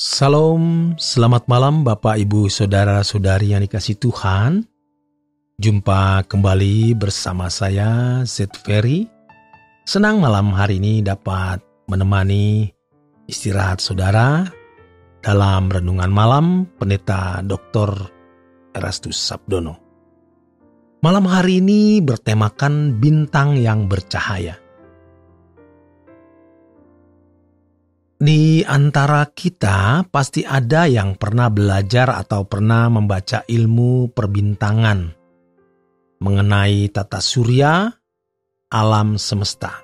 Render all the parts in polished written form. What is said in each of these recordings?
Salam, selamat malam Bapak Ibu Saudara-saudari yang dikasihi Tuhan. Jumpa kembali bersama saya, Z Ferry. Senang malam hari ini dapat menemani istirahat saudara dalam renungan malam Pendeta Dr. Erastus Sabdono. Malam hari ini bertemakan bintang yang bercahaya. Di antara kita pasti ada yang pernah belajar atau pernah membaca ilmu perbintangan mengenai tata surya, alam semesta.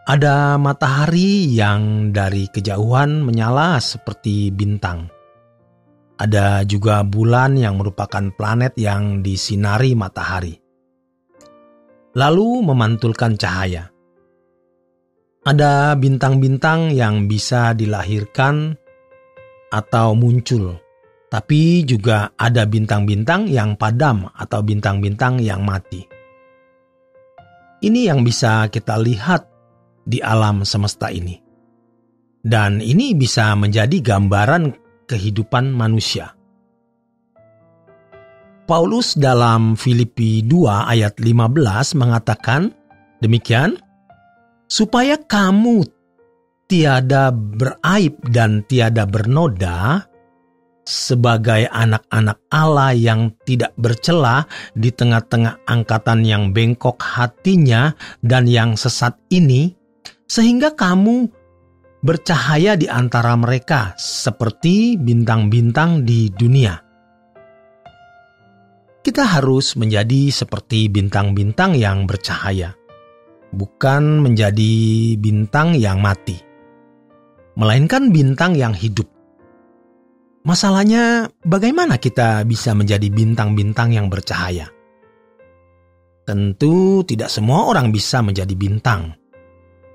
Ada matahari yang dari kejauhan menyala seperti bintang. Ada juga bulan yang merupakan planet yang disinari matahari, lalu memantulkan cahaya. Ada bintang-bintang yang bisa dilahirkan atau muncul, tapi juga ada bintang-bintang yang padam atau bintang-bintang yang mati. Ini yang bisa kita lihat di alam semesta ini. Dan ini bisa menjadi gambaran kehidupan manusia. Paulus dalam Filipi 2 ayat 15 mengatakan demikian, supaya kamu tiada beraib dan tiada bernoda sebagai anak-anak Allah yang tidak bercela di tengah-tengah angkatan yang bengkok hatinya dan yang sesat ini, sehingga kamu bercahaya di antara mereka seperti bintang-bintang di dunia. Kita harus menjadi seperti bintang-bintang yang bercahaya, bukan menjadi bintang yang mati, melainkan bintang yang hidup. Masalahnya, bagaimana kita bisa menjadi bintang-bintang yang bercahaya? Tentu tidak semua orang bisa menjadi bintang.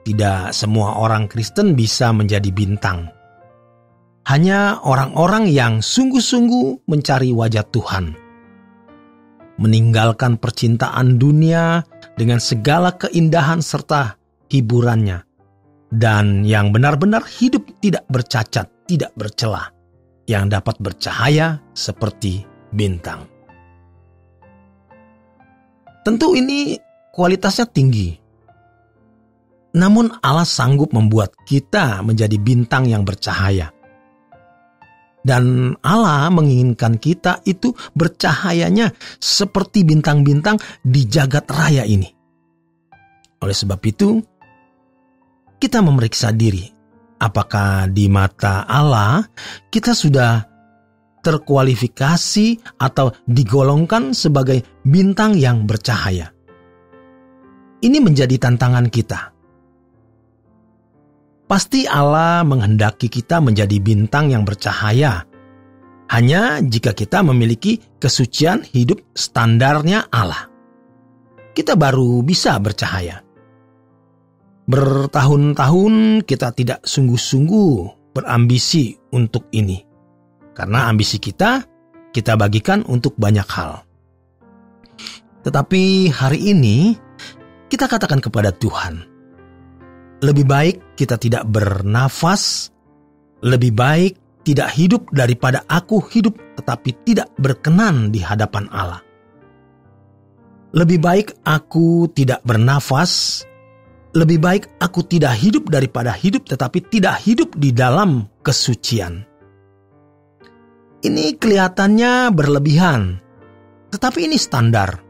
Tidak semua orang Kristen bisa menjadi bintang. Hanya orang-orang yang sungguh-sungguh mencari wajah Tuhan, meninggalkan percintaan dunia dengan segala keindahan serta hiburannya, dan yang benar-benar hidup tidak bercacat, tidak bercela, yang dapat bercahaya seperti bintang. Tentu ini kualitasnya tinggi, namun Allah sanggup membuat kita menjadi bintang yang bercahaya. Dan Allah menginginkan kita itu bercahayanya seperti bintang-bintang di jagat raya ini. Oleh sebab itu, kita memeriksa diri. Apakah di mata Allah kita sudah terkualifikasi atau digolongkan sebagai bintang yang bercahaya? Ini menjadi tantangan kita. Pasti Allah menghendaki kita menjadi bintang yang bercahaya hanya jika kita memiliki kesucian hidup standarnya Allah. Kita baru bisa bercahaya. Bertahun-tahun kita tidak sungguh-sungguh berambisi untuk ini. Karena ambisi kita bagikan untuk banyak hal. Tetapi hari ini kita katakan kepada Tuhan, lebih baik kita tidak bernafas, lebih baik tidak hidup daripada aku hidup tetapi tidak berkenan di hadapan Allah. Lebih baik aku tidak bernafas, lebih baik aku tidak hidup daripada hidup tetapi tidak hidup di dalam kesucian. Ini kelihatannya berlebihan, tetapi ini standar.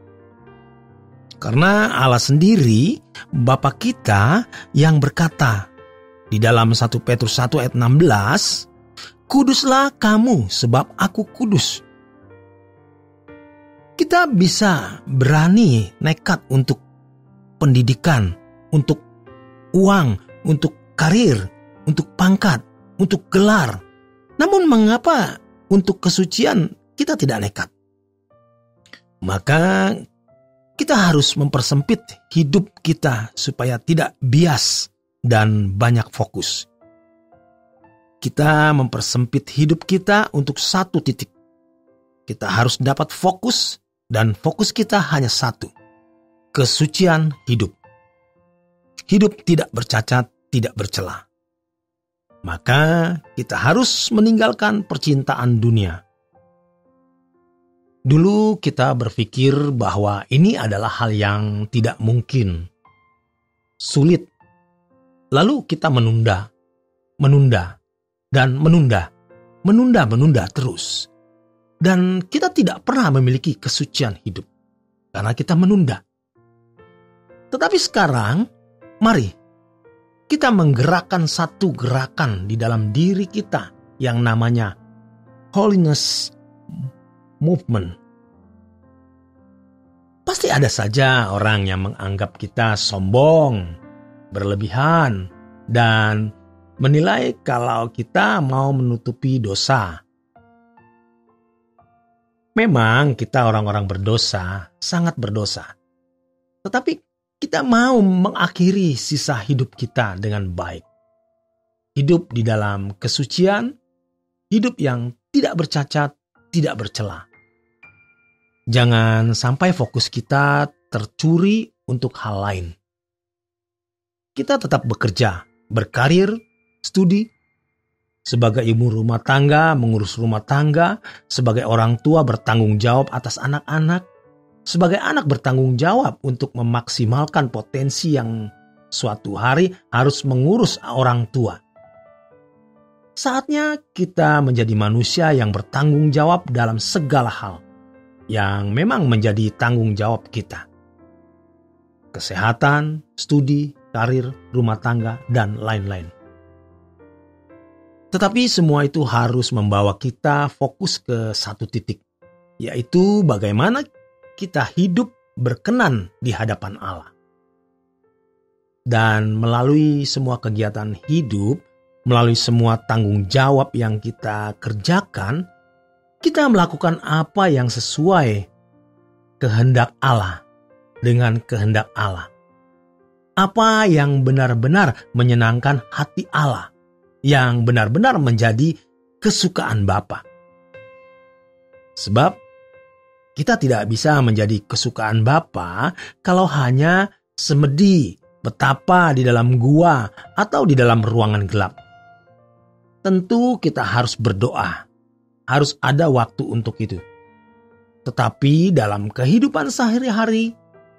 Karena Allah sendiri, Bapa kita yang berkata di dalam 1 Petrus 1 ayat 16, kuduslah kamu sebab aku kudus. Kita bisa berani nekat untuk pendidikan, untuk uang, untuk karir, untuk pangkat, untuk gelar. Namun mengapa untuk kesucian kita tidak nekat? Maka kita harus mempersempit hidup kita supaya tidak bias dan banyak fokus. Kita mempersempit hidup kita untuk satu titik. Kita harus dapat fokus dan fokus kita hanya satu. Kesucian hidup. Hidup tidak bercacat, tidak bercela. maka kita harus meninggalkan percintaan dunia. Dulu kita berpikir bahwa ini adalah hal yang tidak mungkin, sulit. Lalu kita menunda terus. Dan kita tidak pernah memiliki kesucian hidup karena kita menunda. Tetapi sekarang, mari kita menggerakkan satu gerakan di dalam diri kita yang namanya Holiness Movement. Pasti ada saja orang yang menganggap kita sombong, berlebihan, dan menilai kalau kita mau menutupi dosa. Memang kita orang-orang berdosa, sangat berdosa. Tetapi kita mau mengakhiri sisa hidup kita dengan baik. Hidup di dalam kesucian, hidup yang tidak bercacat, tidak bercela. Jangan sampai fokus kita tercuri untuk hal lain. Kita tetap bekerja, berkarir, studi, sebagai ibu rumah tangga mengurus rumah tangga, sebagai orang tua bertanggung jawab atas anak-anak, sebagai anak bertanggung jawab untuk memaksimalkan potensi yang suatu hari harus mengurus orang tua. Saatnya kita menjadi manusia yang bertanggung jawab dalam segala hal yang memang menjadi tanggung jawab kita. Kesehatan, studi, karir, rumah tangga, dan lain-lain. Tetapi semua itu harus membawa kita fokus ke satu titik, yaitu bagaimana kita hidup berkenan di hadapan Allah. Dan melalui semua kegiatan hidup, melalui semua tanggung jawab yang kita kerjakan, kita melakukan apa yang sesuai kehendak Allah dengan kehendak Allah. Apa yang benar-benar menyenangkan hati Allah, yang benar-benar menjadi kesukaan Bapa. Sebab kita tidak bisa menjadi kesukaan Bapa kalau hanya semedi betapa di dalam gua atau di dalam ruangan gelap. Tentu kita harus berdoa, harus ada waktu untuk itu. Tetapi dalam kehidupan sehari-hari,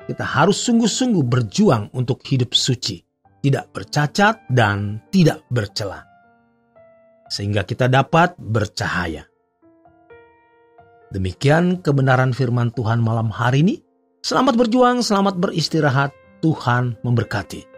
kita harus sungguh-sungguh berjuang untuk hidup suci, tidak bercacat dan tidak bercela, sehingga kita dapat bercahaya. Demikian kebenaran firman Tuhan malam hari ini. Selamat berjuang, selamat beristirahat. Tuhan memberkati.